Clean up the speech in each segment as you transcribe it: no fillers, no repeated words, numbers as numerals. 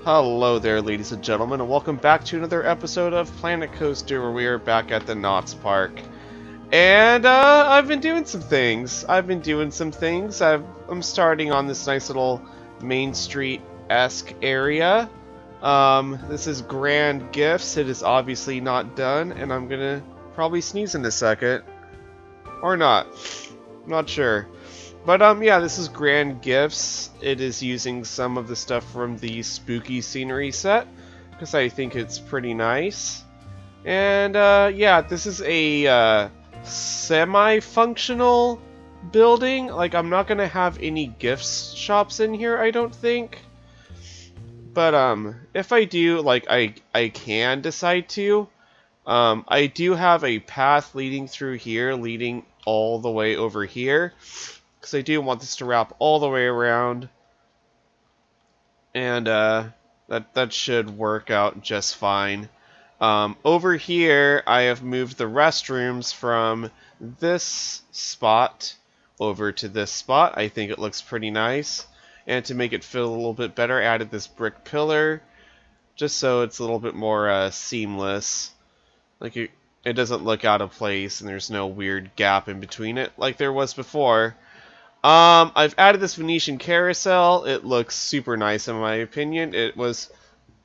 Hello there, ladies and gentlemen, and welcome back to another episode of Planet Coaster, where we are back at the Knott's Park. And, I've been doing some things. I'm starting on this nice little Main Street-esque area. This is Grand Gifts. It is obviously not done, and I'm gonna probably sneeze in a second. Or not. I'm not sure. But, yeah, this is Grand Gifts. It is using some of the stuff from the Spooky Scenery set, because I think it's pretty nice. And, yeah, this is a, semi-functional building. Like, I'm not gonna have any gifts shops in here, I don't think. But, if I do, like, I can decide to. I do have a path leading through here, leading all the way over here. Because I do want this to wrap all the way around, and that should work out just fine. Over here, I have moved the restrooms from this spot over to this spot. I think it looks pretty nice, and to make it feel a little bit better, I added this brick pillar, just so it's a little bit more seamless. Like it doesn't look out of place, and there's no weird gap in between it like there was before. I've added this Venetian carousel. It looks super nice in my opinion. It was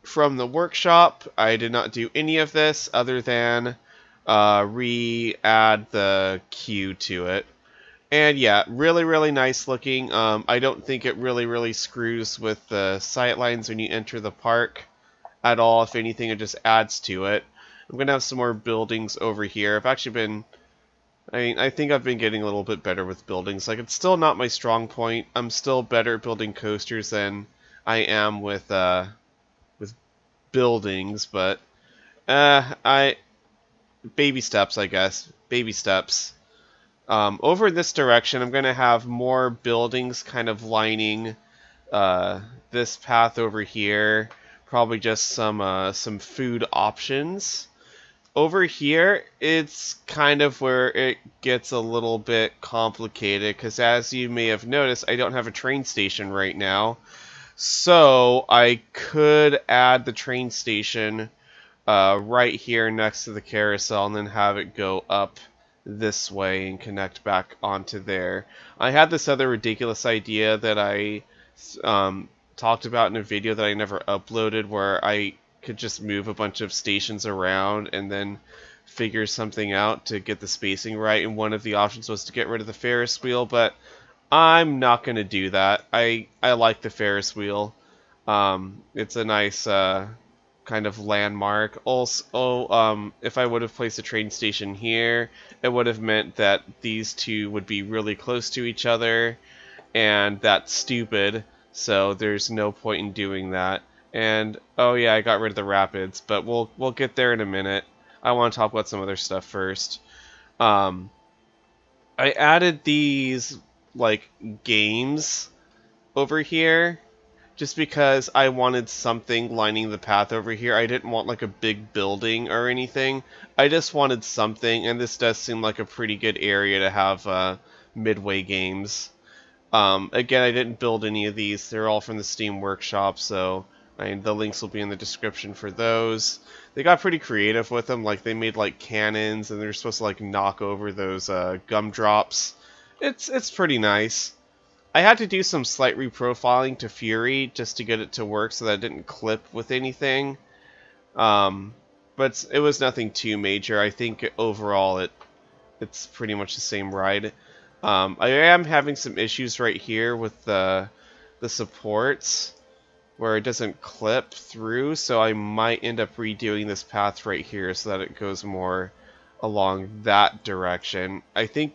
from the workshop. I did not do any of this other than re-add the queue to it. And yeah, really nice looking. I don't think it really screws with the sightlines when you enter the park at all. If anything, it just adds to it. I'm going to have some more buildings over here. I've actually been... I think I've been getting a little bit better with buildings. Like, it's still not my strong point. I'm still better at building coasters than I am with buildings, but baby steps, I guess. Baby steps. Over in this direction, I'm gonna have more buildings kind of lining this path over here. Probably just some food options. Over here, it's kind of where it gets a little bit complicated, because as you may have noticed, I don't have a train station right now. So I could add the train station right here next to the carousel and then have it go up this way and connect back onto there. I had this other ridiculous idea that I talked about in a video that I never uploaded, where I could just move a bunch of stations around and then figure something out to get the spacing right, and one of the options was to get rid of the Ferris wheel, but I'm not going to do that. I like the Ferris wheel. It's a nice kind of landmark. Also, if I would have placed a train station here, it would have meant that these two would be really close to each other, and that's stupid, so there's no point in doing that. And, oh yeah, I got rid of the rapids, but we'll get there in a minute. I want to talk about some other stuff first. I added these, like, games over here, just because I wanted something lining the path over here. I didn't want, like, a big building or anything. I just wanted something, and this does seem like a pretty good area to have midway games. Again, I didn't build any of these. They're all from the Steam Workshop, so... the links will be in the description for those. They got pretty creative with them. Like, they made, like, cannons, and they're supposed to, like, knock over those gumdrops. It's pretty nice. I had to do some slight reprofiling to Fury just to get it to work so that it didn't clip with anything. But it was nothing too major. I think overall it's pretty much the same ride. I am having some issues right here with the supports, where it doesn't clip through, so I might end up redoing this path right here so that it goes more along that direction. I think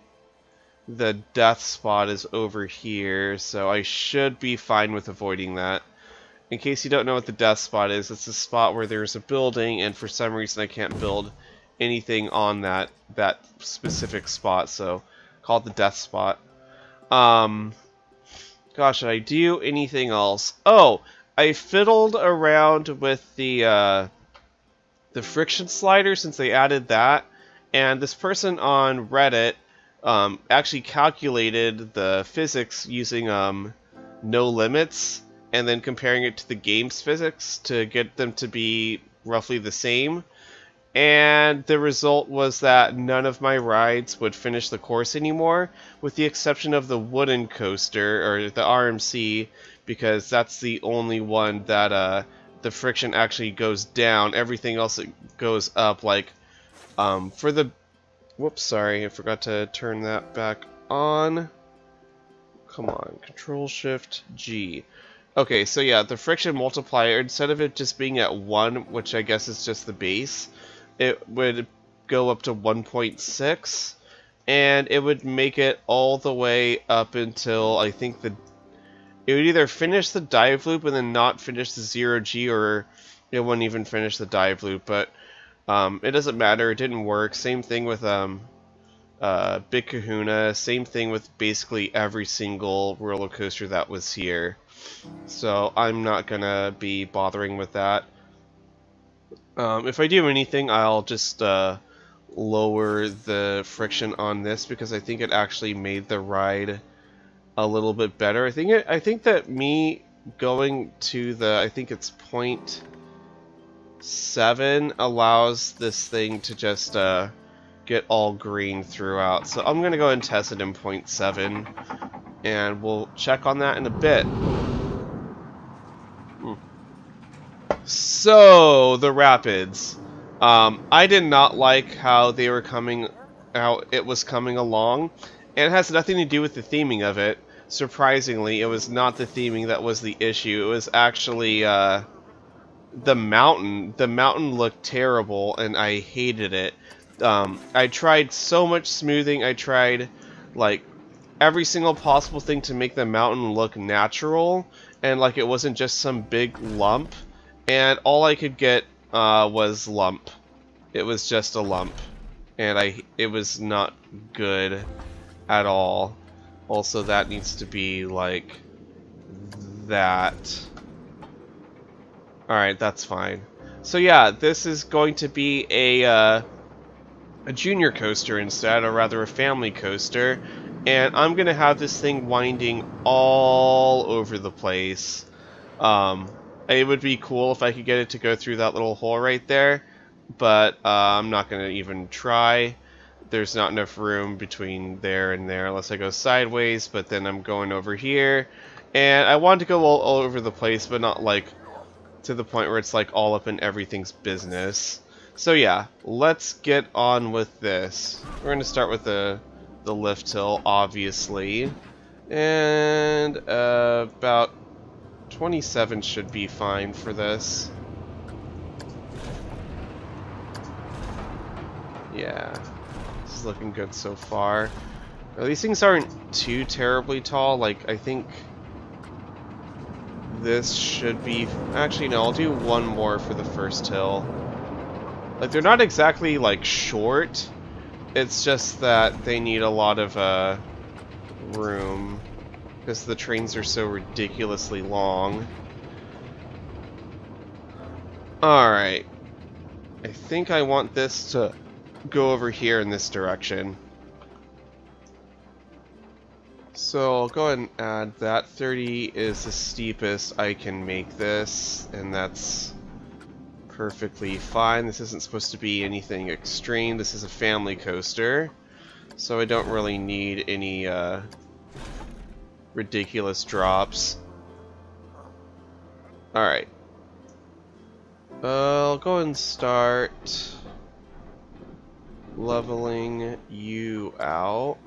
the death spot is over here, so I should be fine with avoiding that. In case you don't know what the death spot is, it's a spot where there's a building, and for some reason I can't build anything on that specific spot, so call it the death spot. Gosh, should I do anything else? Oh! I fiddled around with the friction slider since they added that, and this person on Reddit actually calculated the physics using no limits, and then comparing it to the game's physics to get them to be roughly the same. And the result was that none of my rides would finish the course anymore, with the exception of the wooden coaster, or the RMC, because that's the only one that the friction actually goes down. Everything else it goes up, like for the... Whoops, sorry, I forgot to turn that back on. Come on, Control-Shift-G. Okay, so yeah, the friction multiplier, instead of it just being at 1, which I guess is just the base, it would go up to 1.6, and it would make it all the way up until, I think, it would either finish the dive loop and then not finish the 0G, or it wouldn't even finish the dive loop, but it doesn't matter, it didn't work. Same thing with Big Kahuna, same thing with basically every single roller coaster that was here. So I'm not gonna be bothering with that. If I do anything, I'll just lower the friction on this, because I think it actually made the ride a little bit better. I think that me going to the, I think it's 0.7 allows this thing to just get all green throughout. So I'm gonna go ahead and test it in 0.7, and we'll check on that in a bit. So, the rapids. I did not like how they were coming out. It was coming along, and it has nothing to do with the theming of it. Surprisingly, it was not the theming that was the issue. It was actually the mountain. The mountain looked terrible, and I hated it. I tried so much smoothing. I tried like every single possible thing to make the mountain look natural, and like it wasn't just some big lump. And all I could get was lump. It was just a lump, and it was not good at all. Also, that needs to be like that. Alright, that's fine. So yeah, this is going to be a junior coaster instead, or rather a family coaster. And I'm going to have this thing winding all over the place. It would be cool if I could get it to go through that little hole right there, but I'm not going to even try. There's not enough room between there and there unless I go sideways, but then I'm going over here. And I want to go all over the place, but not like to the point where it's like all up in everything's business. So yeah, let's get on with this. We're going to start with the lift hill, obviously. And about 27 should be fine for this. Yeah, this is looking good so far. These things aren't too terribly tall. Like, I think this should be... Actually, no, I'll do one more for the first hill. Like, they're not exactly, like, short. It's just that they need a lot of room, because the trains are so ridiculously long. Alright. I think I want this to go over here in this direction. So I'll go ahead and add that. 30 is the steepest I can make this, and that's perfectly fine. This isn't supposed to be anything extreme. This is a family coaster, so I don't really need any ridiculous drops. Alright. I'll go and start leveling you out.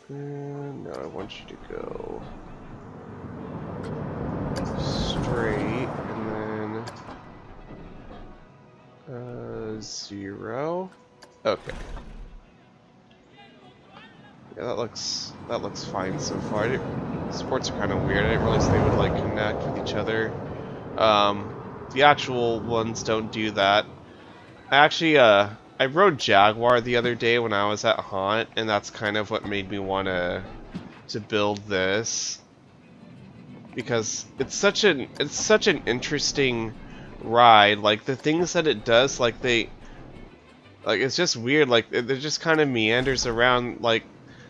No, I want you to go straight, and then 0. Okay. Yeah, that looks fine so far. Sports are kind of weird. I didn't realize they would like connect with each other. The actual ones don't do that. I rode Jaguar the other day when I was at Haunt, and that's kind of what made me want to build this, because it's such an interesting ride. Like the things that it does, like Like, it's just weird. Like, it just kind of meanders around. Like,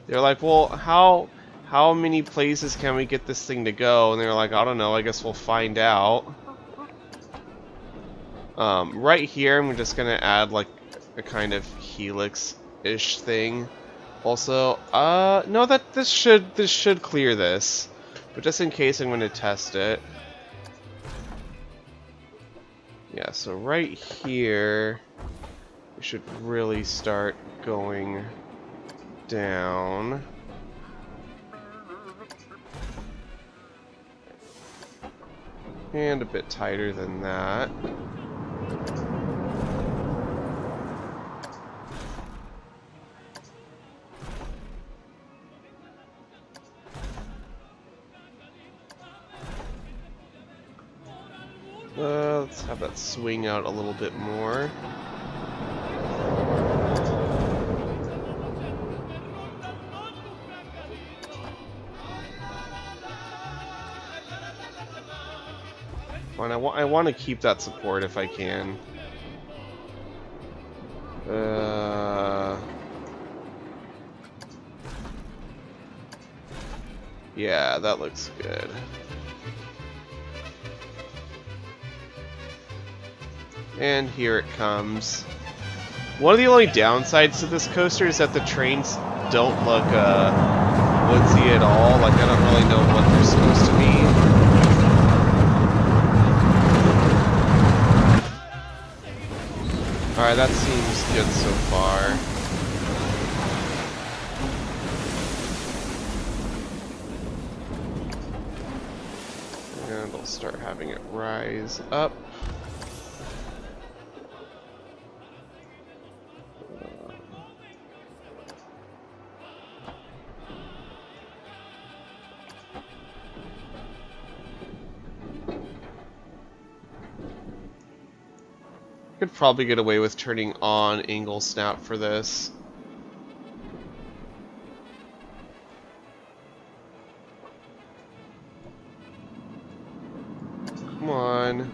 they're like, well, how many places can we get this thing to go? And they're like, I don't know. I guess we'll find out. Right here, I'm just gonna add like a kind of helix-ish thing. Also, no, this should clear this, but just in case, I'm gonna test it. Yeah, so right here, we should really start going down. And a bit tighter than that. Let's have that swing out a little bit more. Fine, I want to keep that support if I can. Yeah, that looks good. And here it comes. One of the only downsides to this coaster is that the trains don't look woodsy at all. Like, I don't really know what they're supposed to be. Alright, that seems good so far. And I'll start having it rise up. Could probably get away with turning on angle snap for this. Come on.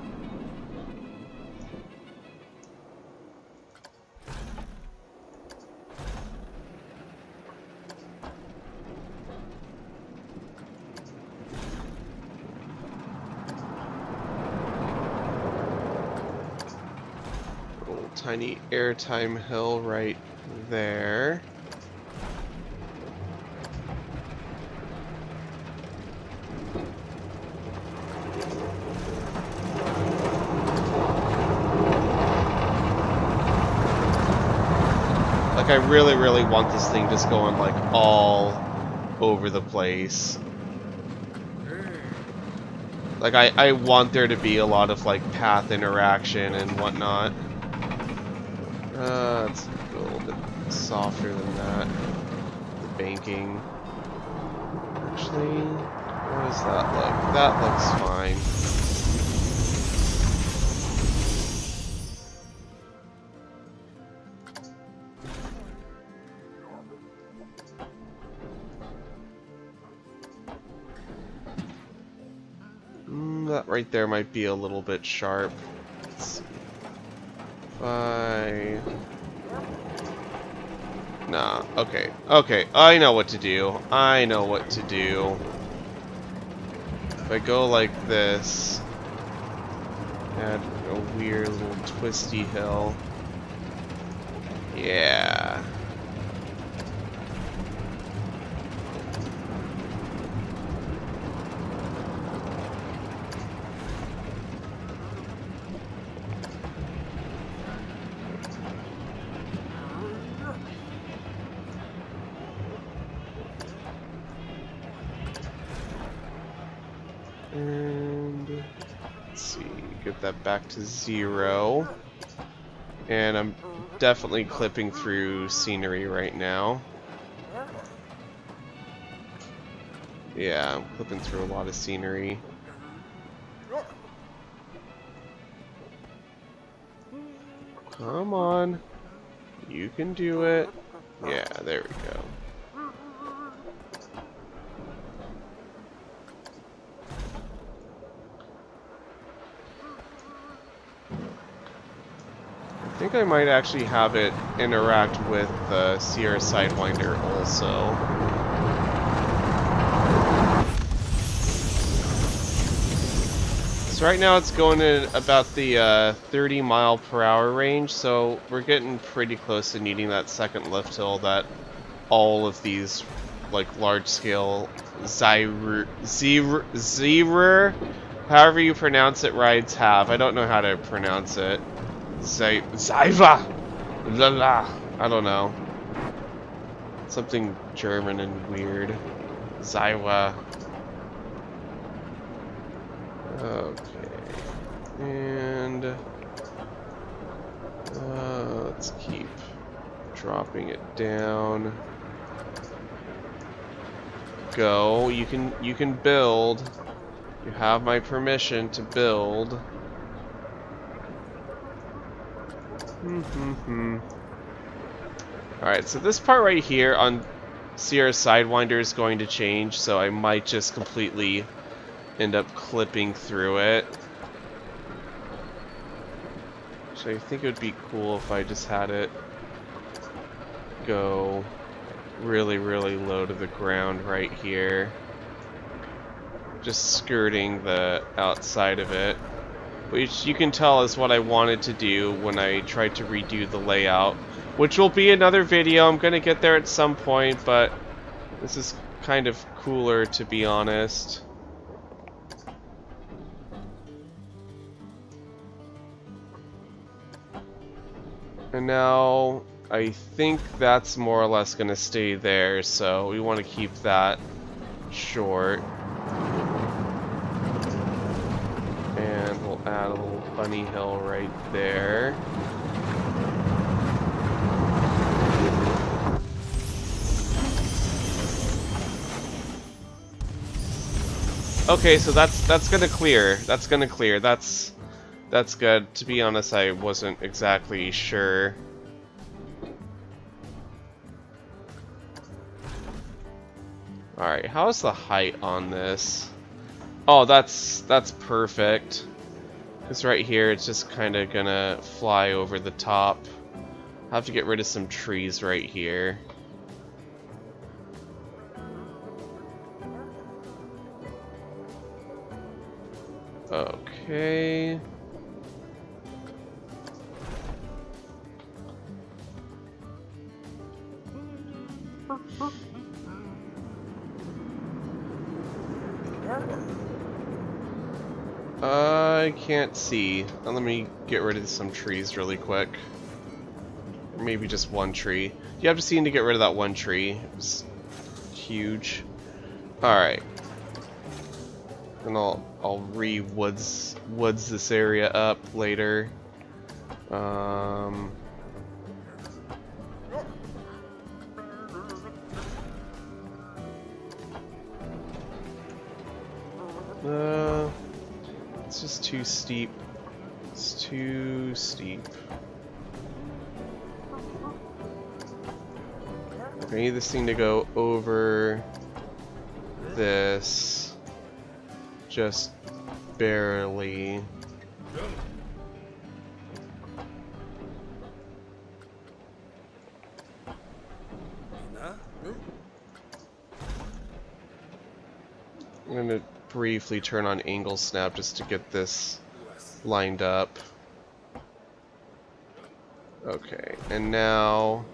Tiny airtime hill right there. Like, I really, really want this thing just going like all over the place. Like, I want there to be a lot of like path interaction and whatnot. It's a little bit softer than that. The banking. Actually, what does that look? That looks fine. That right there might be a little bit sharp. Let's see. Nah, okay. Okay, I know what to do. I know what to do. If I go like this, add a weird little twisty hill. Yeah. And let's see, get that back to 0. And I'm definitely clipping through scenery right now. Yeah, I'm clipping through a lot of scenery. Come on. You can do it. Yeah, there we go. think I might actually have it interact with the Sierra Sidewinder also. So right now it's going in about the 30 mile per hour range, so we're getting pretty close to needing that second lift hill that all of these like large scale Zierer, however you pronounce it, rides have. I don't know how to pronounce it. Ziva! La la. I don't know. Something German and weird. Zywa. Okay. And let's keep dropping it down. Go. You can build. You have my permission to build. Alright, so this part right here on Sierra Sidewinder is going to change, so I might just completely end up clipping through it. So I think it would be cool if I just had it go really, really low to the ground right here. Just skirting the outside of it. Which you can tell is what I wanted to do when I tried to redo the layout. Which will be another video. I'm going to get there at some point, but this is kind of cooler, to be honest. And now I think that's more or less going to stay there, so we want to keep that short. And we'll add a little bunny hill right there. Okay, so that's gonna clear. That's gonna clear. That's good. To be honest, I wasn't exactly sure. Alright, how's the height on this? Oh, that's perfect. Because right here, it's just kind of gonna fly over the top. I'll have to get rid of some trees right here. Okay. I can't see. Let me get rid of some trees really quick. Or maybe just one tree. You have to see to get rid of that one tree. It was huge. Alright. And I'll re-woods this area up later. It's just too steep. It's too steep. I need this thing to go over this just barely. I'm gonna briefly turn on angle snap just to get this lined up. Okay, and now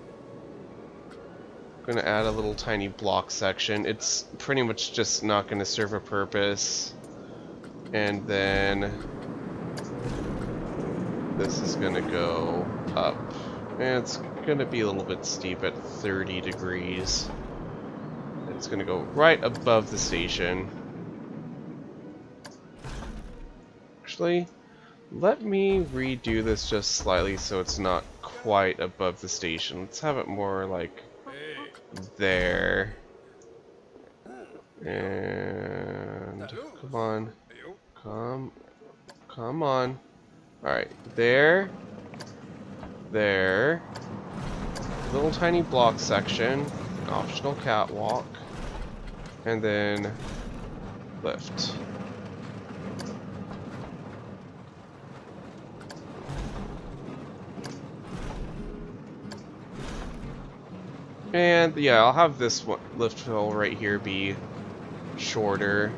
I'm gonna add a little tiny block section. It's pretty much just not gonna serve a purpose. And then this is gonna go up. And it's gonna be a little bit steep at 30 degrees. It's gonna go right above the station. Actually, let me redo this just slightly so it's not quite above the station. Let's have it more like there. And come on. Come on. Alright, there. There. Little tiny block section. Optional catwalk. And then lift. And yeah, I'll have this one, lift hill right here be shorter.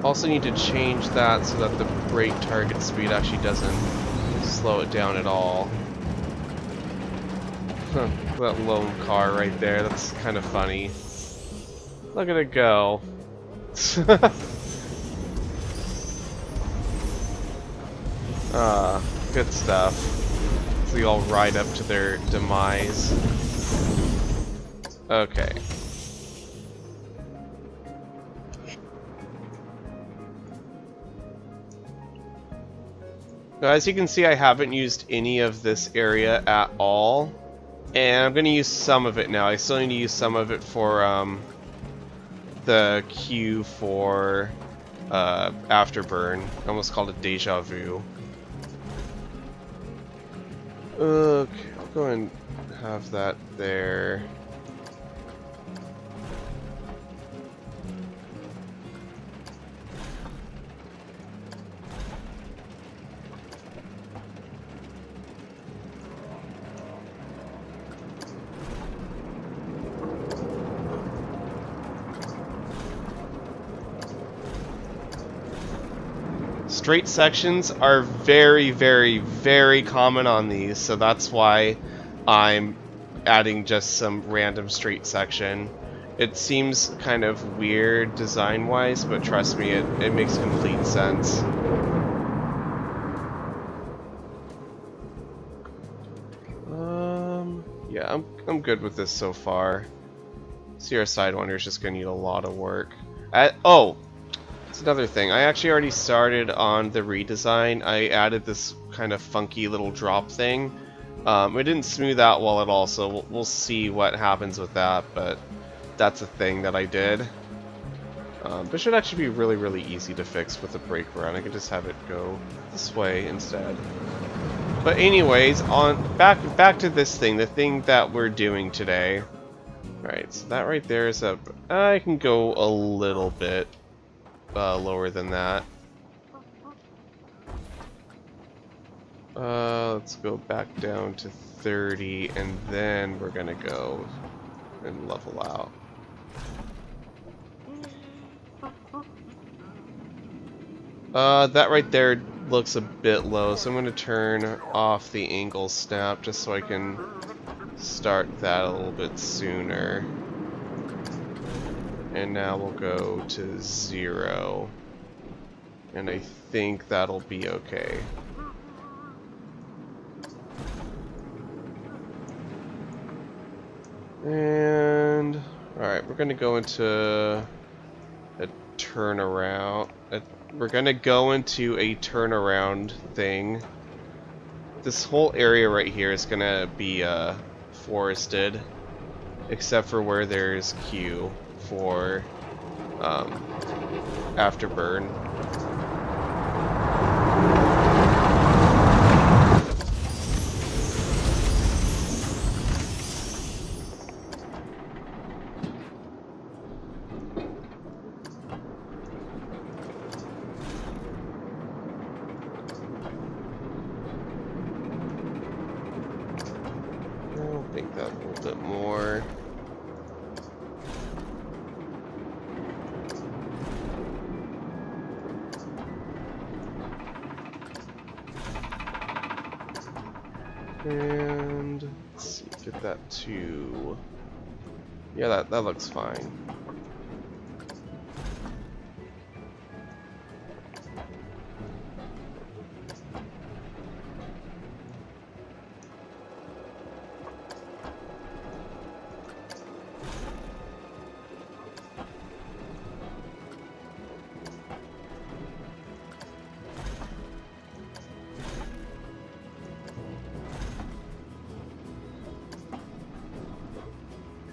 Also need to change that so that the brake target speed actually doesn't slow it down at all. That lone car right there, that's kind of funny. Look at it go. Good stuff. So they all ride up to their demise. Okay. Now, as you can see, I haven't used any of this area at all. And I'm going to use some of it now. I still need to use some of it for the queue for Afterburn. I almost called it Deja Vu. Okay, I'll go and have that there. Straight sections are very, very, very common on these, so that's why I'm adding just some random straight section. It seems kind of weird design-wise, but trust me, it makes complete sense. Yeah, I'm good with this so far. CR Sidewinder is just gonna need a lot of work. Oh! That's another thing. I actually already started on the redesign. I added this kind of funky little drop thing. It didn't smooth out well at all, so we'll see what happens with that, but that's a thing that I did. But it should actually be really, really easy to fix with the brake run. I can just have it go this way instead. But anyways, back to this thing, the thing that we're doing today. Alright, so that right there is up. I can go a little bit lower than that. Let's go back down to 30, and then we're gonna go and level out. That right there looks a bit low, so I'm gonna turn off the angle snap just so I can start that a little bit sooner. And now we'll go to 0. And I think that'll be okay. And alright, we're gonna go into a turnaround. We're gonna go into a turnaround thing. This whole area right here is gonna be forested, except for where there's queue for Afterburn. I'll make that a little bit more. And let's see, get that to, yeah, that looks fine.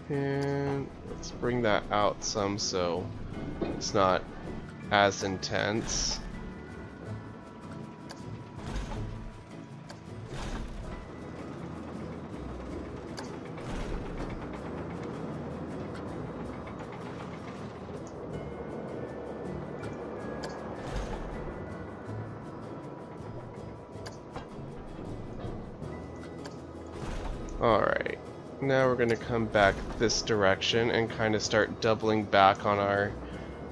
And let's bring that out some so it's not as intense. Alright, now we're going to come back this direction and kind of start doubling back on our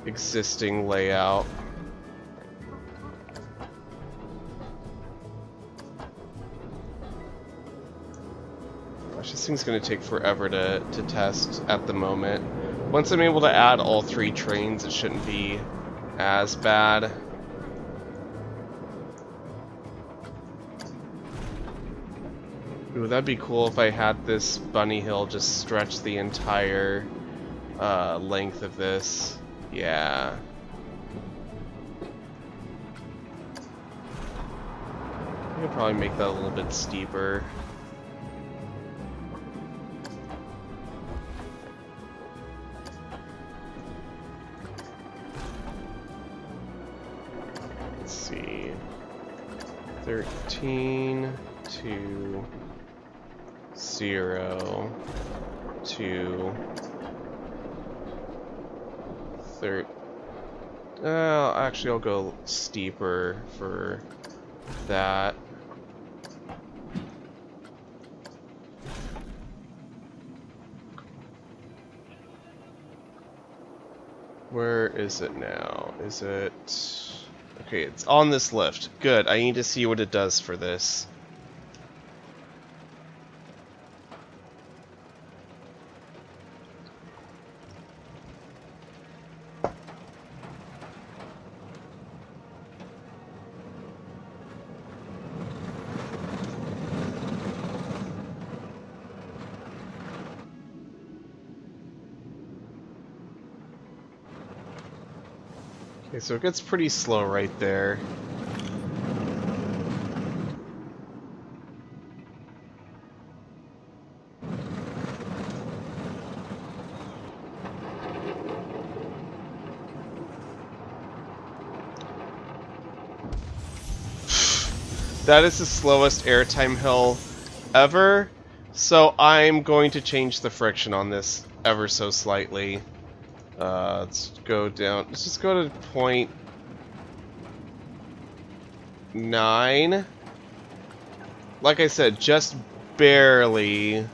existing layout. Gosh, this thing's going to take forever to test at the moment. Once I'm able to add all 3 trains, it shouldn't be as bad. Ooh, that'd be cool if I had this bunny hill just stretch the entire length of this. Yeah. I could probably make that a little bit steeper. Let's see. 13 to 0 to 30. Actually, I'll go steeper for that. Where is it now? Is it... Okay, it's on this lift. Good, I need to see what it does for this. Okay, so it gets pretty slow right there. That is the slowest airtime hill ever, so I'm going to change the friction on this ever so slightly. Let's go down. Let's just go to 0.9. Like I said, just barely.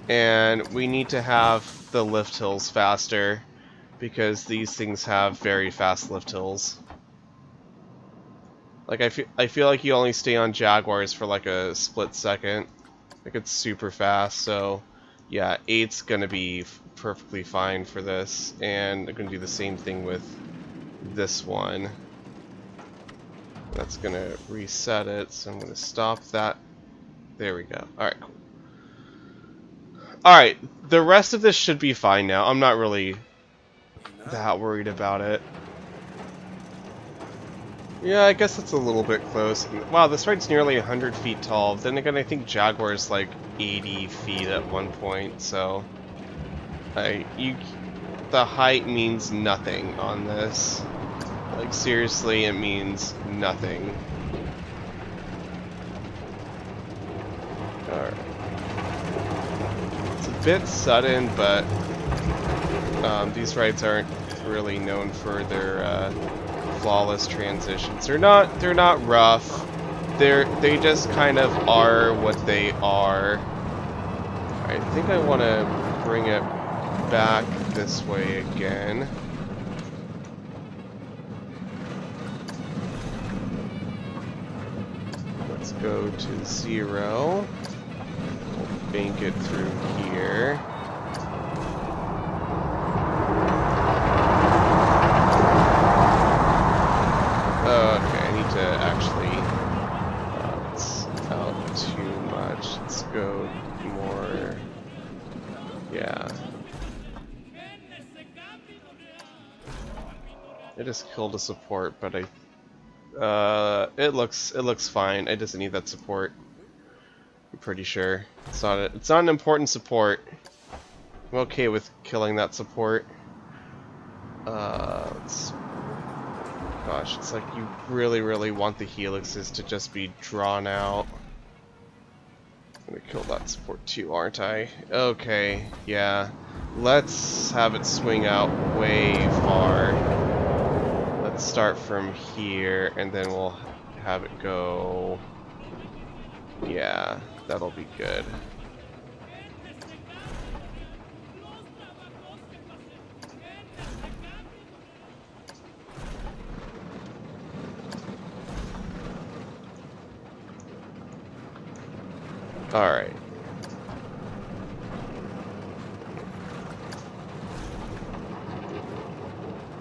And we need to have the lift hills faster because these things have very fast lift hills. Like I feel like you only stay on Jaguars for like a split second. Like it's super fast, so yeah, 8's gonna be perfectly fine for this, and I'm gonna do the same thing with this one. That's gonna reset it, so I'm gonna stop that. There we go. Alright, cool. Alright, the rest of this should be fine now. I'm not really that worried about it. Yeah, I guess it's a little bit close. Wow, this ride's nearly 100 feet tall. Then again, I think Jaguar's like 80 feet at one point, so... the height means nothing on this. Like, seriously, it means nothing. Alright. It's a bit sudden, but these rides aren't really known for their flawless transitions. They're not rough. They just kind of are what they are. I think I want to bring it back this way again. Let's go to 0. We'll bank it through here. Okay, I need to actually... it's out too much. Let's go more... Yeah. I just killed a support, but it looks fine. It doesn't need that support. I'm pretty sure. It's not an important support. I'm okay with killing that support. Gosh, it's like you really want the helixes to just be drawn out. I'm gonna kill that support too, aren't I? Okay, yeah. Let's have it swing out way far. Let's start from here, and then we'll have it go... Yeah, that'll be good. Alright.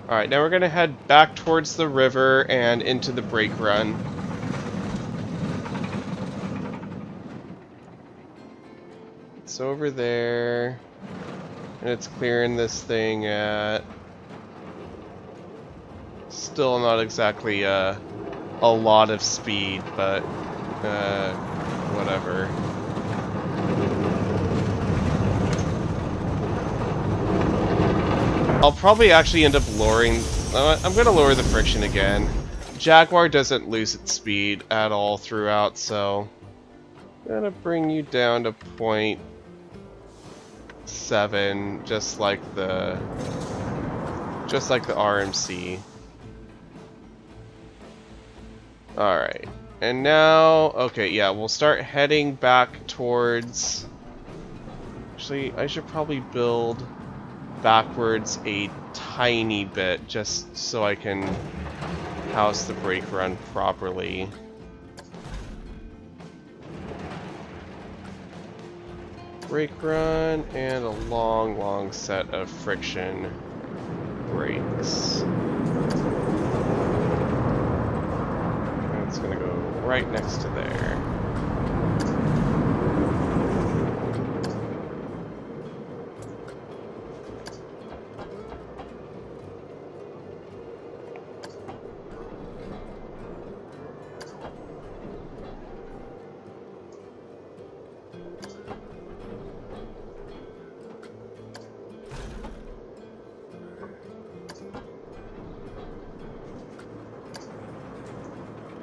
Alright, now we're gonna head back towards the river and into the brake run. It's over there. And it's clearing this thing at... Still not exactly a lot of speed, but whatever. I'll probably actually end up lowering... I'm going to lower the friction again. Jaguar doesn't lose its speed at all throughout, so... I'm going to bring you down to 0.7, just like the RMC. Alright. And now... Okay, yeah, we'll start heading back towards... Actually, I should probably build backwards a tiny bit just so I can house the brake run properly. Brake run and a long set of friction brakes. And it's gonna go right next to there.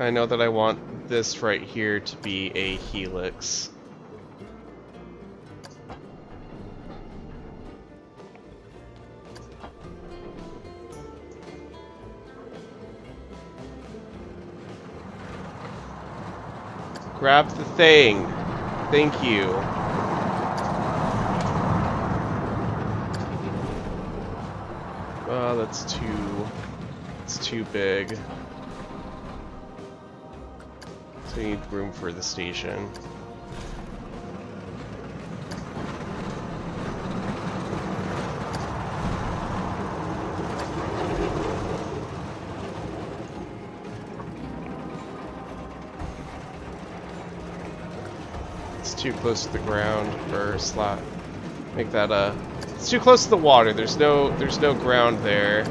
I know that I want this right here to be a helix. Grab the thing. Thank you. Oh, that's too big. So we need room for the station. It's too close to the ground for slot. Make that it's too close to the water. There's no ground there.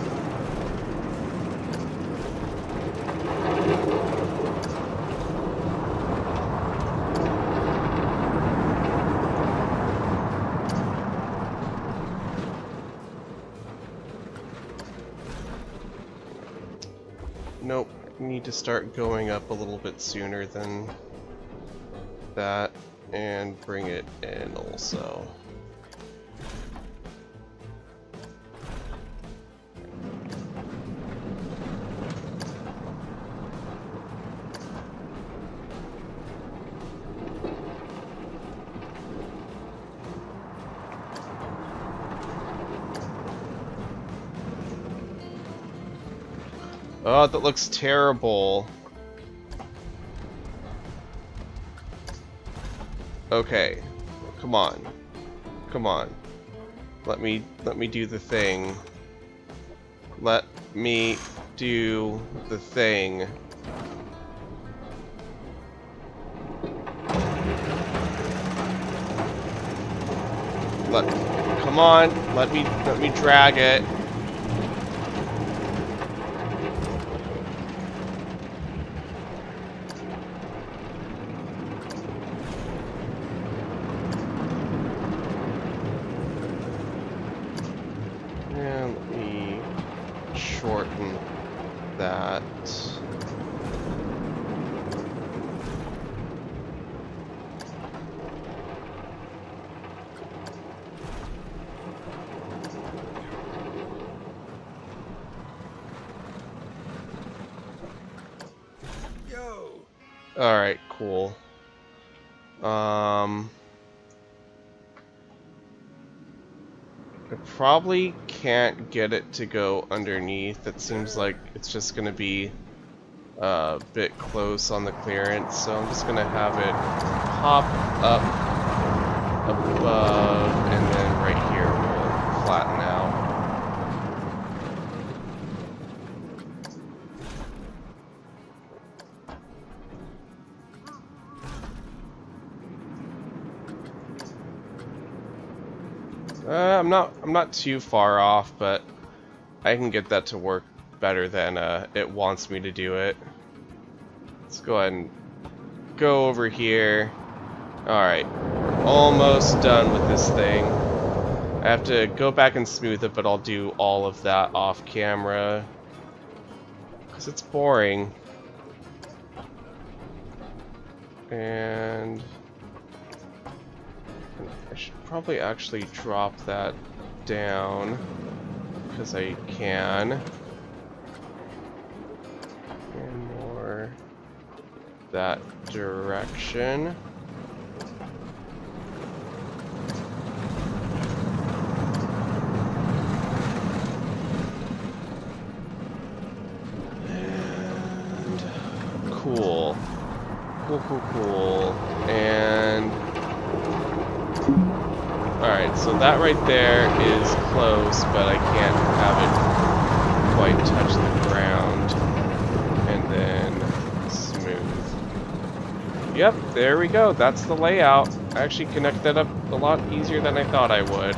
Nope, need to start going up a little bit sooner than that and bring it in also. Oh, that looks terrible. Okay. Come on. Come on. Let me do the thing. Let me do the thing. Come on. Let me drag it. Shorten that. Yo. All right, cool. I probably can't get it to go underneath. It seems like it's just going to be a bit close on the clearance, so I'm just going to have it pop up above, and then right here we'll flatten out. I'm not too far off, but I can get that to work better than it wants me to do it. Let's go ahead and go over here. Alright, almost done with this thing. I have to go back and smooth it, but I'll do all of that off camera, because it's boring. And I should probably actually drop that down, because I can. And more that direction. And cool. Cool. And alright, so that right there is close, but I can't have it quite touch the ground. And then smooth. Yep, there we go. That's the layout. I actually connect that up a lot easier than I thought I would.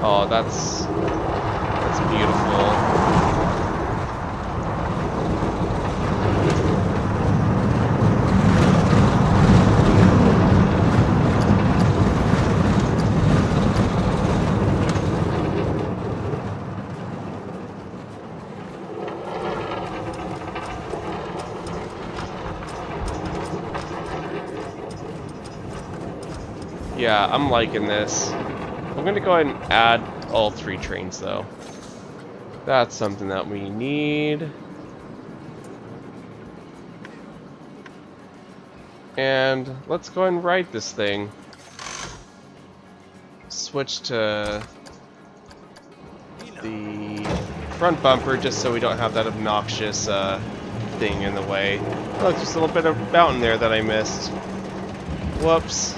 Oh, that's beautiful. Yeah, I'm liking this. I'm gonna go ahead and add all 3 trains though. That's something that we need. And let's go ahead and ride this thing. Switch to the front bumper just so we don't have that obnoxious thing in the way. Oh, there's just a little bit of mountain there that I missed. Whoops.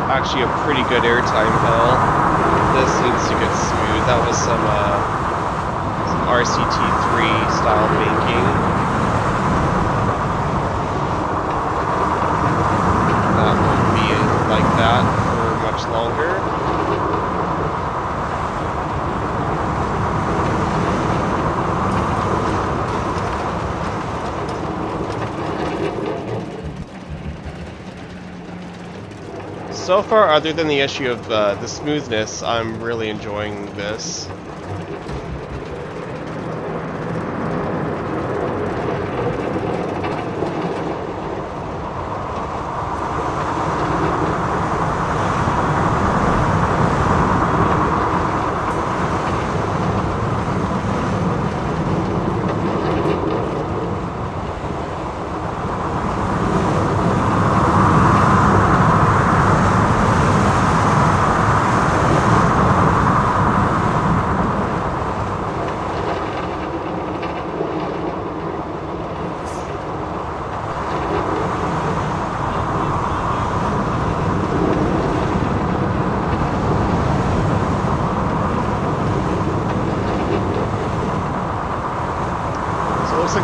Actually a pretty good airtime hill. This needs to get smooth. That was some RCT3 style banking. That won't be like that for much longer. So far, other than the issue of the smoothness, I'm really enjoying this.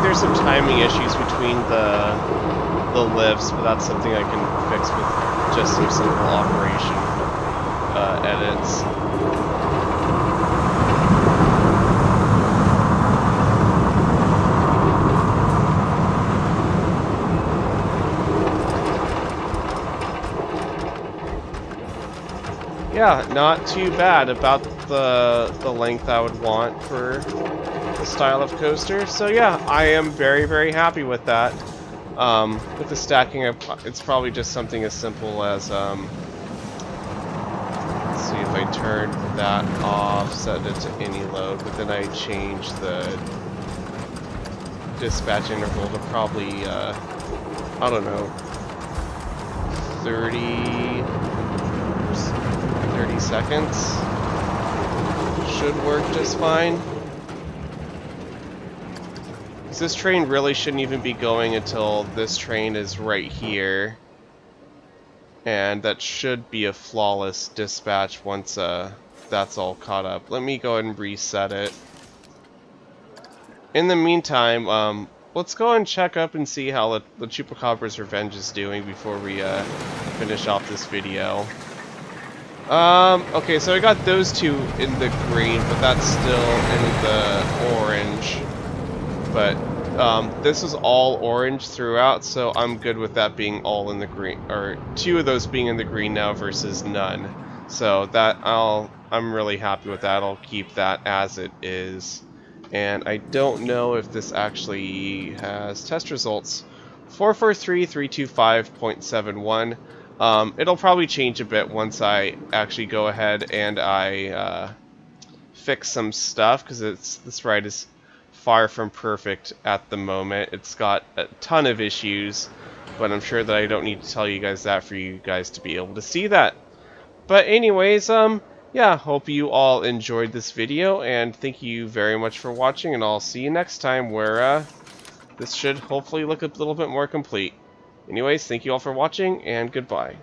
There's some timing issues between the lifts, but that's something I can fix with just some simple operation edits. yeah, not too bad. About the length I would want for the style of coaster. So yeah, I am very, very happy with that. With the stacking, it's probably just something as simple as, let's see if I turn that off, set it to any load, but then I change the dispatch interval to probably, I don't know, 30 seconds. Should work just fine. This train really shouldn't even be going until this train is right here. And that should be a flawless dispatch once that's all caught up. Let me go ahead and reset it. In the meantime, let's go and check up and see how the Chupacabra's Revenge is doing before we finish off this video. Okay, so I got those two in the green, but that's still in the orange. But this is all orange throughout, so I'm good with that being all in the green, or two of those being in the green now versus none. So that I'm really happy with that. I'll keep that as it is. And I don't know if this actually has test results. 443325.71. It'll probably change a bit once I actually go ahead and I fix some stuff, because this ride is far from perfect at the moment. It's got a ton of issues, but I'm sure that I don't need to tell you guys that for you guys to be able to see that. But anyways, yeah, hope you all enjoyed this video, and thank you very much for watching, and I'll see you next time where this should hopefully look a little bit more complete. Anyways, thank you all for watching, and goodbye.